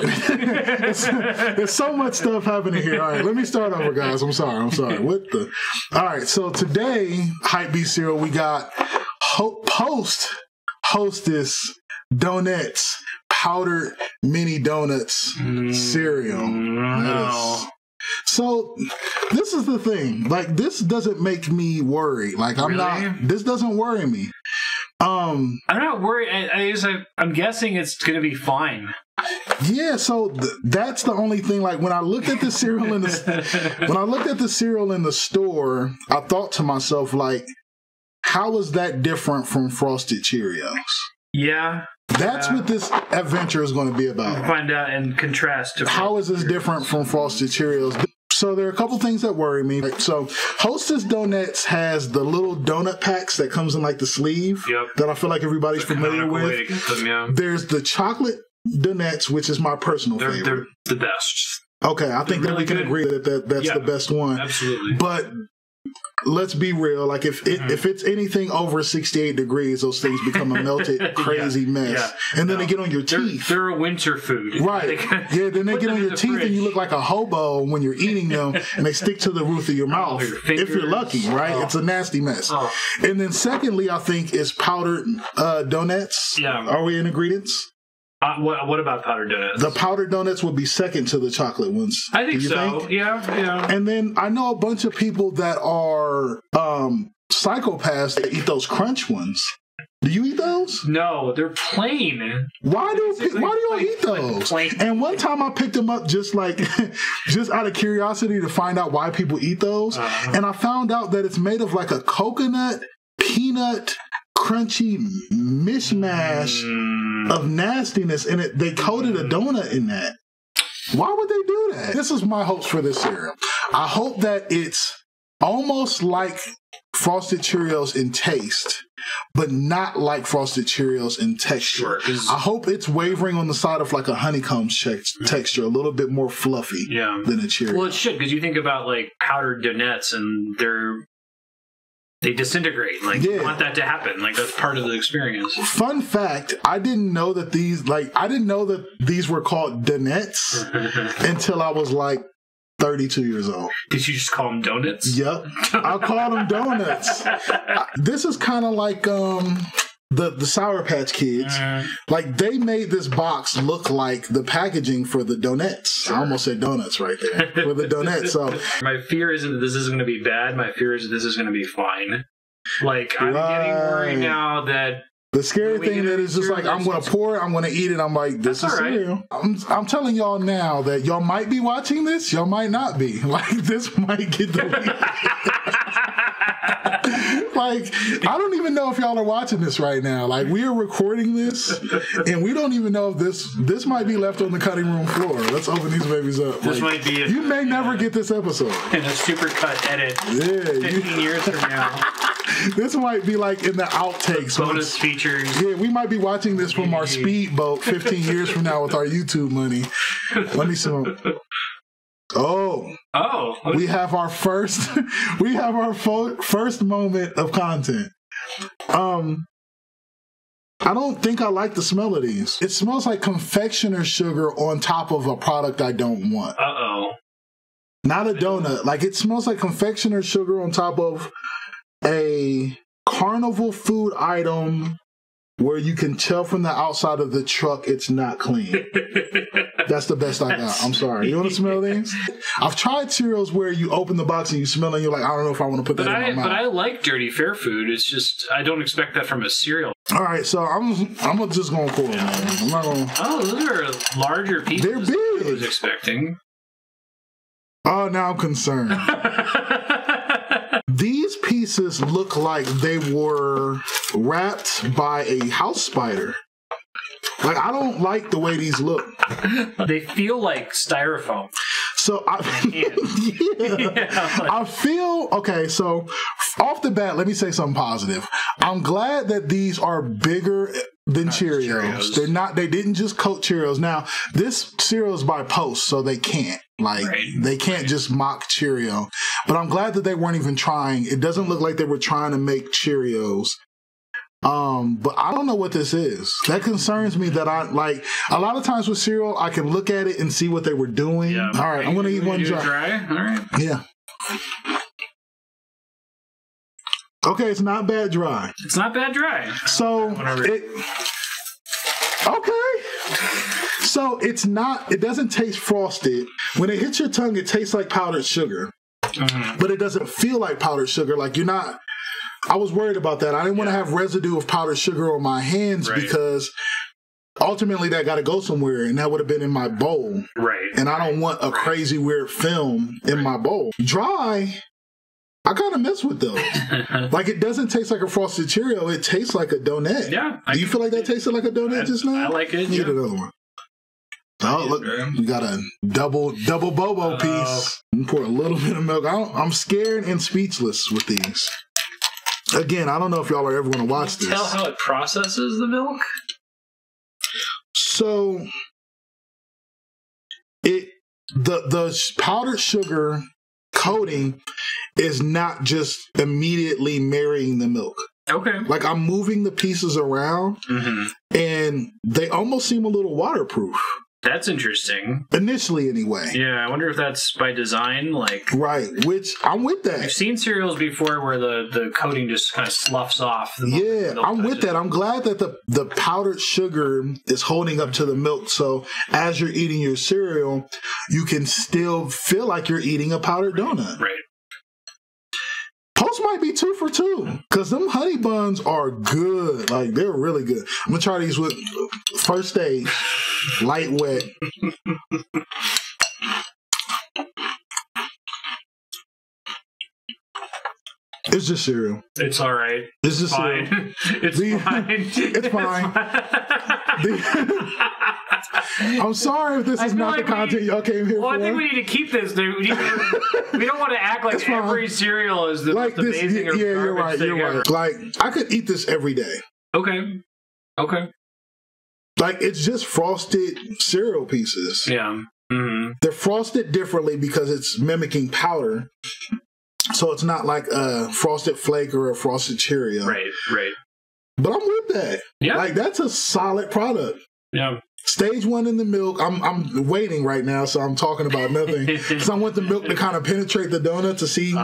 right. There's so much stuff happening here. All right, let me start over, guys. I'm sorry. What the? All right, so today, Hypebeast Cereal, we got Hostess Donettes powdered mini donuts cereal. No. So this is the thing. Like, this doesn't make me worry. Like, I'm not. This doesn't worry me. I'm not worried. I'm guessing it's gonna be fine. Yeah, so that's the only thing. Like, when I looked at the cereal in the store, I thought to myself, like, how is that different from Frosted Cheerios? Yeah. That's what this adventure is going to be about. We'll find out and contrast. How is this different from Frosted Cheerios? So there are a couple things that worry me. So Hostess Donettes has the little donut packs that comes in like the sleeve that I feel like everybody's familiar with. There's the chocolate Donettes, which is my personal favorite. They're the best. Okay, I think that we can agree that that's the best one. Absolutely. But let's be real. Like, if it's anything over 68 degrees, those things become a melted, crazy mess. Yeah. And then they get on your teeth. They're a winter food. Right. Yeah, then they get on your teeth and you look like a hobo when you're eating them, and they stick to the roof of your mouth. If you're lucky, right? It's a nasty mess. And then secondly, I think, is powdered donuts. Yeah. Are we in agreement? What about powdered donuts? The powdered donuts would be second to the chocolate ones. I think so. Think? Yeah. And then I know a bunch of people that are psychopaths that eat those crunch ones. Do you eat those? No, they're plain. Why do y'all eat those? And one time I picked them up just out of curiosity to find out why people eat those. And I found out that it's made of like a coconut, peanut, crunchy mishmash of nastiness, and they coated a donut in that. Why would they do that? This is my hopes for this cereal. I hope that it's almost like Frosted Cheerios in taste, but not like Frosted Cheerios in texture. Sure, I hope it's wavering on the side of like a honeycomb texture, a little bit more fluffy than a Cheerio. Well, it should, because you think about like powdered donuts, and they disintegrate. Like, you want that to happen. Like, that's part of the experience. Fun fact, I didn't know that these were called Donettes until I was like 32 years old. Did you just call them donuts? Yep. I called them donuts. This is kind of like the Sour Patch Kids. Like, they made this box look like the packaging for the Donettes. Sure. I almost said donuts right there. For the Donettes. So my fear isn't that this is going to be bad. My fear is that this is going to be fine. Like, I'm getting worried now that the scary thing that is just like, I'm going to pour it, I'm going to eat it. I'm like, this is cereal. I'm telling y'all now that y'all might be watching this, y'all might not be. Like, this might get deleted. Like, I don't even know if y'all are watching this right now. Like, we are recording this, and we don't even know if this might be left on the cutting room floor. Let's open these babies up. This might be you may never get this episode. In a super cut edit. 15 years from now. This might be like in the outtakes. Bonus features. Yeah, we might be watching this from our speedboat 15 years from now with our YouTube money. Let me see. Oh, we have our first moment of content. I don't think I like the smell of these. It smells like confectioner sugar on top of a product I don't want. Not a donut. Like, it smells like confectioner sugar on top of a carnival food item where you can tell from the outside of the truck it's not clean. That's the best I got. I'm sorry. You want to smell these? I've tried cereals where you open the box and you smell it and you're like, I don't know if I want to put that in my mouth. But I like dirty fair food. It's just, I don't expect that from a cereal. All right, so I'm just going to pour it, man. I'm not going to... Oh, those are larger pieces. They're big. I was expecting. Oh, now I'm concerned. These pieces look like they were wrapped by a house spider. Like, I don't like the way these look. They feel like styrofoam. So I feel, okay, so off the bat, let me say something positive. I'm glad that these are bigger than Cheerios. They didn't just coat Cheerios. Now, this cereal is by Post, so they can't. They can't just mock Cheerio. But I'm glad that they weren't even trying. It doesn't look like they were trying to make Cheerios. But I don't know what this is. That concerns me that I like a lot of times with cereal, I can look at it and see what they were doing. Yeah. All right, I'm going to eat one dry. All right. Yeah. Okay, it's not bad dry. It's not bad dry. So, okay. So, it doesn't taste frosted. When it hits your tongue, it tastes like powdered sugar. But it doesn't feel like powdered sugar. Like you're not, I was worried about that. I didn't want to have residue of powdered sugar on my hands because ultimately that got to go somewhere and that would have been in my bowl. Right. And I don't want a crazy weird film in my bowl. Dry, I kind of mess with those. Like it doesn't taste like a frosted Cheerio. It tastes like a donut. Yeah. Do you feel like that tasted like a donut just now? I like it. Need another one. Oh, look, you got a double bobo piece. You pour a little bit of milk. I'm scared and speechless with these. Again, I don't know if y'all are ever going to watch this. Tell how it processes the milk? So, the powdered sugar coating is not just immediately marrying the milk. Okay. Like I'm moving the pieces around, and they almost seem a little waterproof. That's interesting. Initially, anyway. Yeah, I wonder if that's by design. Like, right, which I'm with that. I've seen cereals before where the coating just kind of sloughs off. I'm with that. I'm glad that the powdered sugar is holding up to the milk. So as you're eating your cereal, you can still feel like you're eating a powdered donut. Right. Post might be 2 for 2 because them honey buns are good. Like they're really good. I'm gonna try these with first stage, light wet. It's just cereal. It's all right. It's just fine. Cereal. It's fine. It's fine. I'm sorry if this is not the content y'all came here for. Well, I think we need to keep this. Dude. We don't want to act like every cereal is the most amazing or you're right. You're right. Like, I could eat this every day. Okay. Like, it's just frosted cereal pieces. Yeah. They're frosted differently because it's mimicking powder. So it's not like a frosted flake or a frosted Cheerio. Right. But I'm with that. Yeah. Like, that's a solid product. Yeah. Stage 1 in the milk. I'm waiting right now, so I'm talking about nothing. Because I want the milk to kind of penetrate the donut to see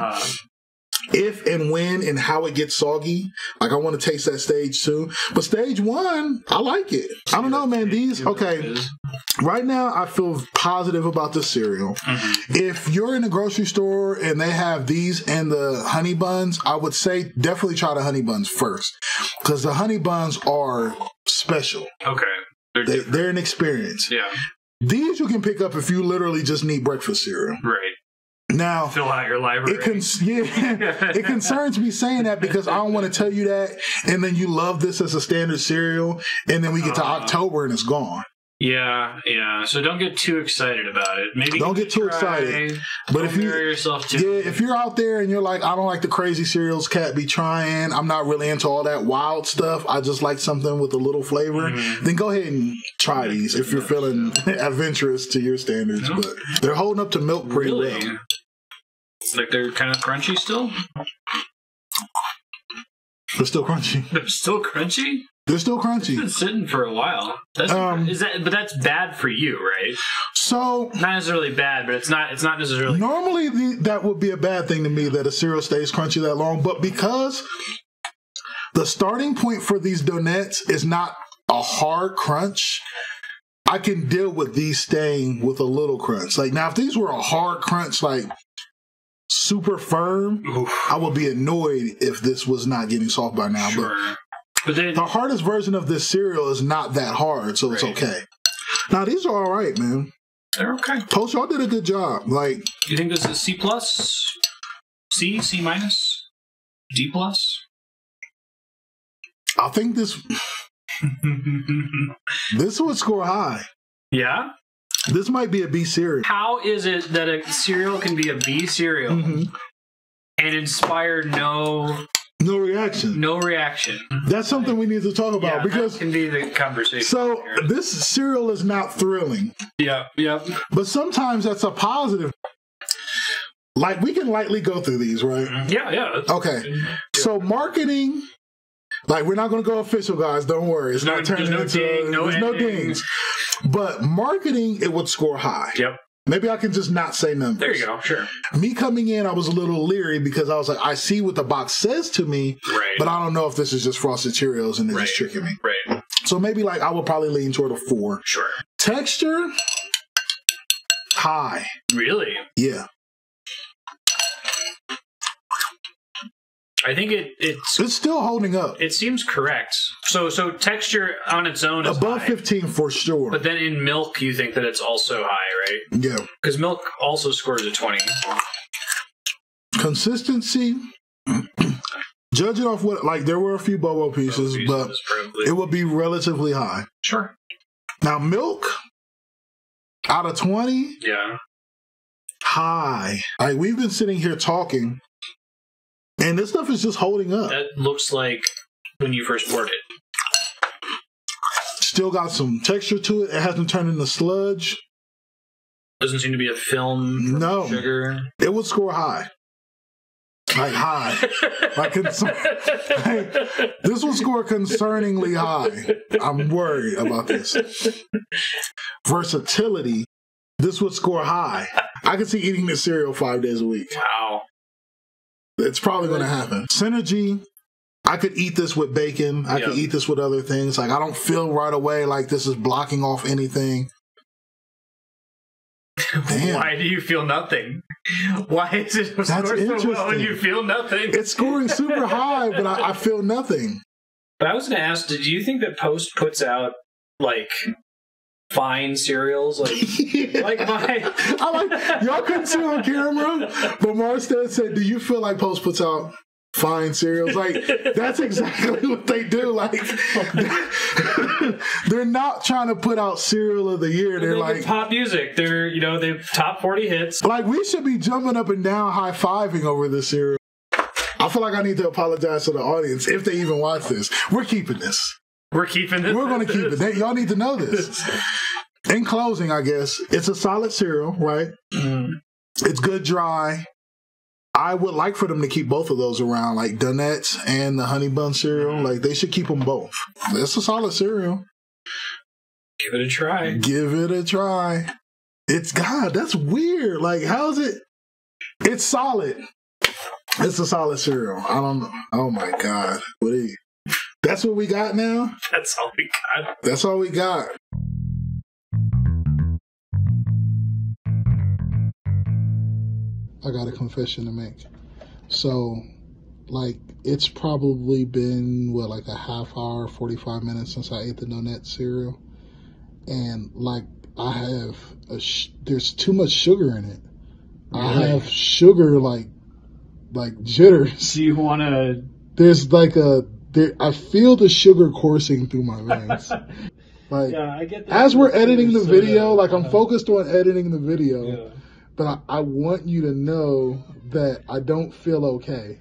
if and when and how it gets soggy. Like, I want to taste that stage 2. But stage 1, I like it. I don't know, man. Right now, I feel positive about this cereal. If you're in a grocery store and they have these and the honey buns, I would say definitely try the honey buns first. Because the honey buns are special. Okay. They're an experience. Yeah. These you can pick up if you literally just need breakfast cereal. Right. Now, fill out your library. It concerns me saying that because I don't want to tell you that, and then you love this as a standard cereal, and then we get to October and it's gone. Yeah. So don't get too excited about it. Maybe don't get too excited. But if you're out there and you're like, I don't like the crazy cereals Kat be trying, I'm not really into all that wild stuff, I just like something with a little flavor, then go ahead and try these if you're feeling adventurous to your standards. But they're holding up to milk pretty well. Like they're kind of crunchy still? They're still crunchy. They're still crunchy? They're still crunchy. It's been sitting for a while. But that's bad for you, right? So not necessarily bad, but it's not necessarily. Normally, that would be a bad thing to me that a cereal stays crunchy that long. But because the starting point for these Donettes is not a hard crunch, I can deal with these staying with a little crunch. Like now, if these were a hard crunch, like super firm, I would be annoyed if this was not getting soft by now. Sure. But the hardest version of this cereal is not that hard, so it's okay. Now, these are all right, man. They're okay. Post, y'all did a good job. Like, you think this is C+? C? C-? D+? I think this would score high. Yeah? This might be a B cereal. How is it that a cereal can be a B cereal and inspire no reaction? No reaction. That's something we need to talk about because that can be the conversation. So this cereal is not thrilling. Yeah. But sometimes that's a positive. Like we can lightly go through these, right? Yeah. Okay. So marketing. Like, we're not going to go official, guys. Don't worry. It's not turning into... There's no dings. But marketing, it would score high. Yep. Maybe I can just not say numbers. There you go. Sure. Me coming in, I was a little leery because I was like, I see what the box says to me, but I don't know if this is just Frosted Cheerios and they're just tricking me. Right. So maybe like I would probably lean toward a 4. Sure. Texture, high. Really? Yeah. I think it's still holding up. It seems correct. So texture on its own is above high. 15 for sure. But then in milk, you think that it's also high, right? Yeah. Because milk also scores a 20. Consistency. Judging off what, like, there were a few Bobo pieces, but probably. It would be relatively high. Sure. Now, milk, out of 20, yeah, high. Like, we've been sitting here talking, and this stuff is just holding up. That looks like when you first poured it. Still got some texture to it. It hasn't turned into sludge. Doesn't seem to be a film from sugar. It would score high. Like high. like this will score concerningly high. I'm worried about this. Versatility, this would score high. I could see eating this cereal 5 days a week. Wow. It's probably going to happen. Synergy, I could eat this with bacon. I could eat this with other things. Like, I don't feel right away like this is blocking off anything. Damn. Why do you feel nothing? Why is it score so well when you feel nothing? It's scoring super high, but I feel nothing. But I was going to ask, do you think that Post puts out, like, fine cereals? Like, y'all couldn't see on camera, but Marstead said, do you feel like Post puts out fine cereals? Like, that's exactly what they do. Like, they're not trying to put out cereal of the year. They're like pop music. They're, they've top 40 hits. Like, we should be jumping up and down, high-fiving over this cereal. I feel like I need to apologize to the audience if they even watch this. We're keeping this. We're keeping this. We're going to keep it. Y'all need to know this. In closing, I guess, it's a solid cereal, right? Mm. It's good dry. I would like for them to keep both of those around, like Donettes and the Honey Bun cereal. Like, they should keep them both. It's a solid cereal. Give it a try. Give it a try. God, that's weird. Like, how is it? It's solid. It's a solid cereal. I don't know. Oh, my God. That's what we got now? That's all we got. That's all we got. I got a confession to make. So, like, it's probably been, like a half hour, 45 minutes since I ate the Donettes cereal. And, like, I have, there's too much sugar in it. Really? I have sugar, like jitters. Do you want to... There's, like, I feel the sugar coursing through my veins. Like, yeah, I get that. As we're editing the video, like, I'm focused on editing the video. Yeah. But I want you to know that I don't feel okay.